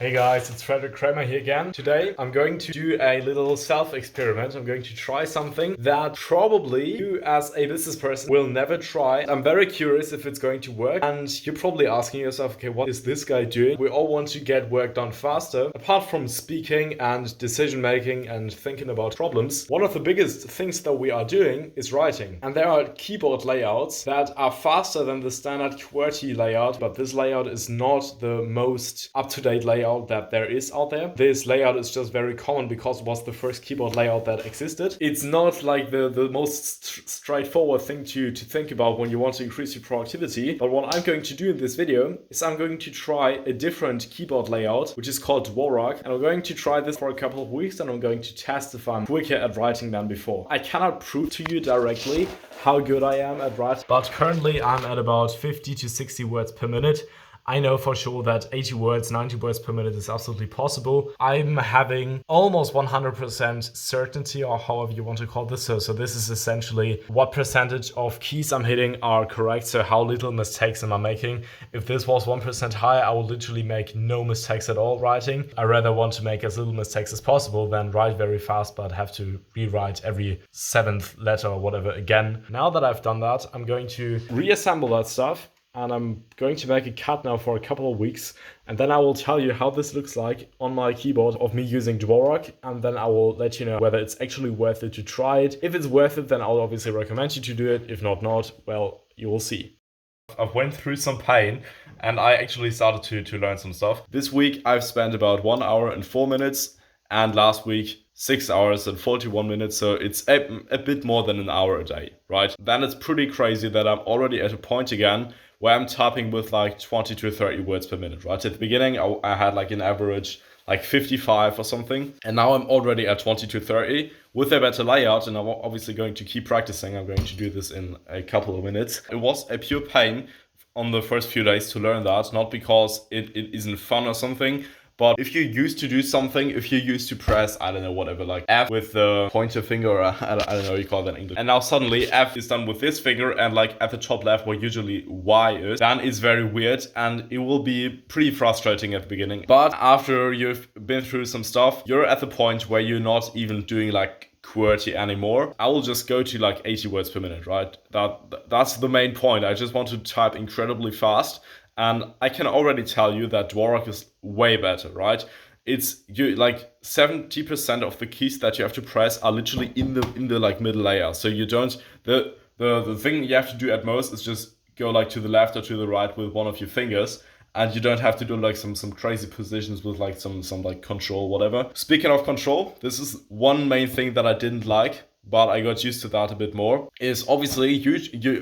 Hey guys, it's Frederick Kramer here again. Today I'm going to do a little self-experiment. I'm going to try something that probably you as a business person will never try. I'm very curious if it's going to work, and you're probably asking yourself, okay, what is this guy doing? We all want to get work done faster. Apart from speaking and decision making and thinking about problems, one of the biggest things that we are doing is writing. And there are keyboard layouts that are faster than the standard QWERTY layout, but this layout is not the most up-to-date layout that there is out there. This layout is just very common because it was the first keyboard layout that existed. It's not like the most straightforward thing to think about when you want to increase your productivity. But what I'm going to do in this video is I'm going to try a different keyboard layout, which is called Dvorak. And I'm going to try this for a couple of weeks, and I'm going to test if I'm quicker at writing than before. I cannot prove to you directly how good I am at writing, but currently I'm at about 50 to 60 words per minute. I know for sure that 80 words, 90 words per minute is absolutely possible. I'm having almost 100% certainty, or however you want to call this. So this is essentially what percentage of keys I'm hitting are correct. So how little mistakes am I making? If this was 1% higher, I would literally make no mistakes at all writing. I rather want to make as little mistakes as possible than write very fast, but have to rewrite every 7th letter or whatever again. Now that I've done that, I'm going to reassemble that stuff. And I'm going to make a cut now for a couple of weeks, and then I will tell you how this looks like on my keyboard of me using Dvorak, and then I will let you know whether it's actually worth it to try it. If it's worth it, then I'll obviously recommend you to do it. If not, well, you will see. I've went through some pain, and I actually started to learn some stuff. This week I've spent about 1 hour and 4 minutes, and last week 6 hours and 41 minutes, so it's a bit more than an hour a day, right? Then it's pretty crazy that I'm already at a point again where I'm typing with like 20 to 30 words per minute, right? At the beginning, I had like an average like 55 or something, and now I'm already at 20 to 30 with a better layout, and I'm obviously going to keep practicing. I'm going to do this in a couple of minutes. It was a pure pain on the first few days to learn that, not because it isn't fun or something, but if you're used to do something, if you're used to press, I don't know, whatever, like F with the pointer finger, or I don't know, you call that in English. And now suddenly F is done with this finger, and like at the top left where usually Y is, then it's very weird, and it will be pretty frustrating at the beginning. But after you've been through some stuff, you're at the point where you're not even doing like QWERTY anymore. I will just go to like 80 words per minute, right? That's the main point. I just want to type incredibly fast. And I can already tell you that Dvorak is way better, right? It's you like 70% of the keys that you have to press are literally in the like middle layer. So you don't the thing you have to do at most is just go like to the left or to the right with one of your fingers. And you don't have to do like some crazy positions with like some like control, whatever. Speaking of control, this is one main thing that I didn't like, but I got used to that a bit more, is obviously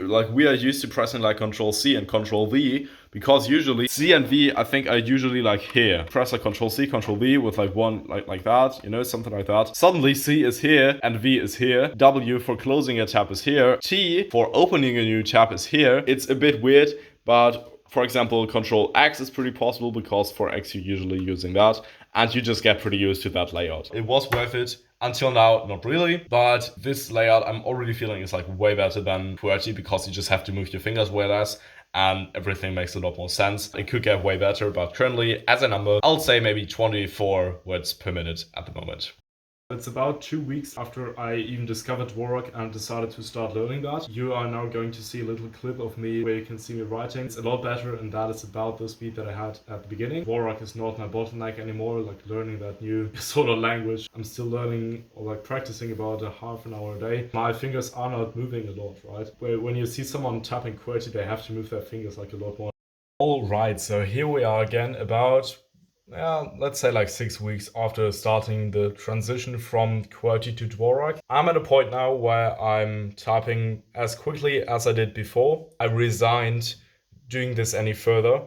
like we are used to pressing like Control C and Control V, because usually C and V I think are usually like here. Press like Control C, Control V with like one like that, you know, something like that. Suddenly C is here and V is here. W for closing a tab is here. T for opening a new tab is here. It's a bit weird, but for example, Control X is pretty possible because for X you're usually using that, and you just get pretty used to that layout. It was worth it. Until now, not really, but this layout I'm already feeling is like way better than QWERTY, because you just have to move your fingers way less and everything makes a lot more sense. It could get way better, but currently, as a number, I'll say maybe 24 words per minute at the moment. It's about 2 weeks after I even discovered Dvorak and decided to start learning that. You are now going to see a little clip of me where you can see me writing. It's a lot better, and that is about the speed that I had at the beginning. Dvorak is not my bottleneck anymore, like learning that new sort of language. I'm still learning or like practicing about a half an hour a day. My fingers are not moving a lot, right? When you see someone tapping QWERTY, they have to move their fingers like a lot more. All right, so here we are again about let's say like 6 weeks after starting the transition from QWERTY to Dvorak. I'm at a point now where I'm typing as quickly as I did before. I resigned doing this any further,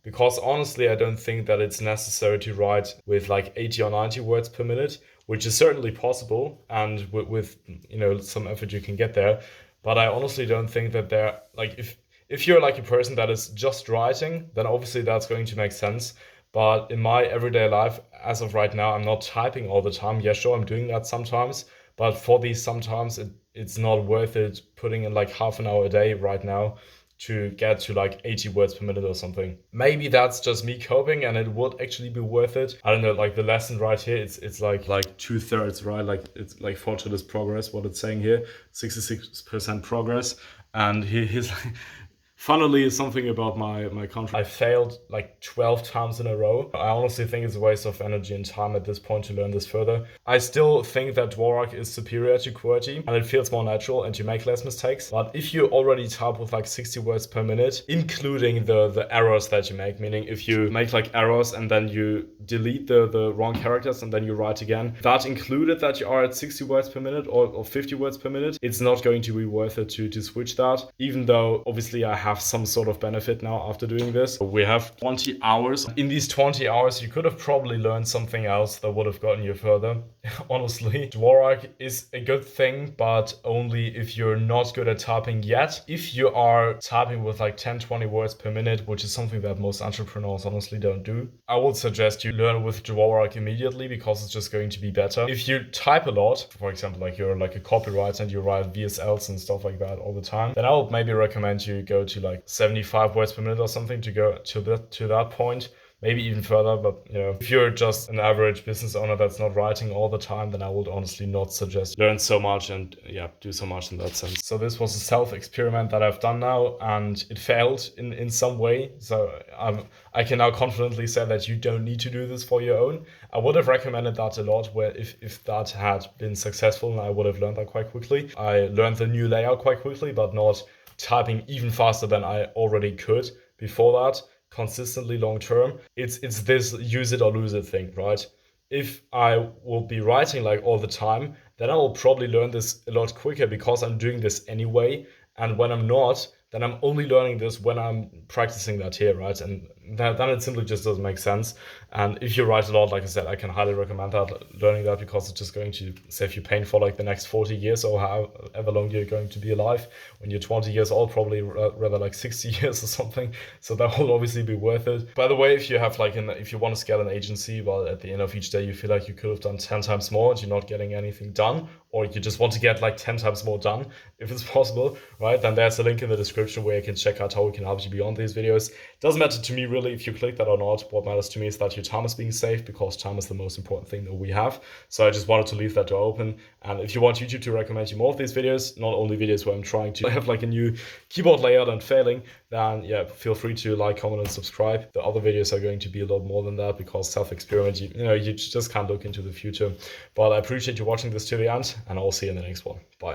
because honestly I don't think that it's necessary to write with like 80 or 90 words per minute, which is certainly possible, and with you know some effort you can get there. But I honestly don't think that they're like, if you're like a person that is just writing, then obviously that's going to make sense. But in my everyday life, as of right now, I'm not typing all the time. Yeah, sure, I'm doing that sometimes. But for these sometimes, it's not worth it putting in like half an hour a day right now. to get to like 80 words per minute or something. Maybe that's just me coping and it would actually be worth it. I don't know, like the lesson right here, it's like 2/3, right? Like it's like fortune progress, what it's saying here, 66% progress. And here's like, funnily, something about my country. I failed like 12 times in a row. I honestly think it's a waste of energy and time at this point to learn this further. I still think that Dvorak is superior to QWERTY and it feels more natural and you make less mistakes. But if you already type with like 60 words per minute, including the errors that you make, meaning if you make like errors and then you delete the wrong characters and then you write again, that included that you are at 60 words per minute or 50 words per minute, it's not going to be worth it to switch that, even though obviously I have some sort of benefit now after doing this. We have 20 hours. In these 20 hours, you could have probably learned something else that would have gotten you further. Honestly, Dvorak is a good thing, but only if you're not good at typing yet. If you are typing with like 10-20 words per minute, which is something that most entrepreneurs honestly don't do, I would suggest you learn with Dvorak immediately because it's just going to be better. If you type a lot, for example, like you're like a copywriter and you write VSLs and stuff like that all the time, then I would maybe recommend you go to like 75 words per minute or something to go to that point. Maybe even further, but you know, if you're just an average business owner that's not writing all the time, then I would honestly not suggest learn so much and do so much in that sense. So this was a self-experiment that I've done now, and it failed in some way. So I can now confidently say that you don't need to do this for your own. I would have recommended that a lot, where if that had been successful, I would have learned that quite quickly. I learned the new layout quite quickly, but not typing even faster than I already could before that. Consistently long term, it's this use it or lose it thing, right? If I will be writing like all the time, then I will probably learn this a lot quicker because I'm doing this anyway. And when I'm not, then I'm only learning this when I'm practicing that here, right? And then it simply just doesn't make sense. And if you write a lot, like I said, I can highly recommend that, learning that, because it's just going to save you pain for like the next 40 years or however long you're going to be alive. When you're 20 years old, probably rather like 60 years or something. So that will obviously be worth it. By the way, if you have like if you want to scale an agency, well, at the end of each day, you feel like you could have done 10 times more and you're not getting anything done, or you just want to get like 10 times more done, if it's possible, right? Then there's a link in the description where you can check out how we can help you beyond these videos. Doesn't matter to me really if you click that or not. What matters to me is that your time is being saved, because time is the most important thing that we have. So I just wanted to leave that door open. And if you want YouTube to recommend you more of these videos, not only videos where I'm trying to have like a new keyboard layout and failing, then feel free to like, comment, and subscribe. The other videos are going to be a lot more than that, because self-experiment, you just can't look into the future. But I appreciate you watching this to the end, and I'll see you in the next one. Bye.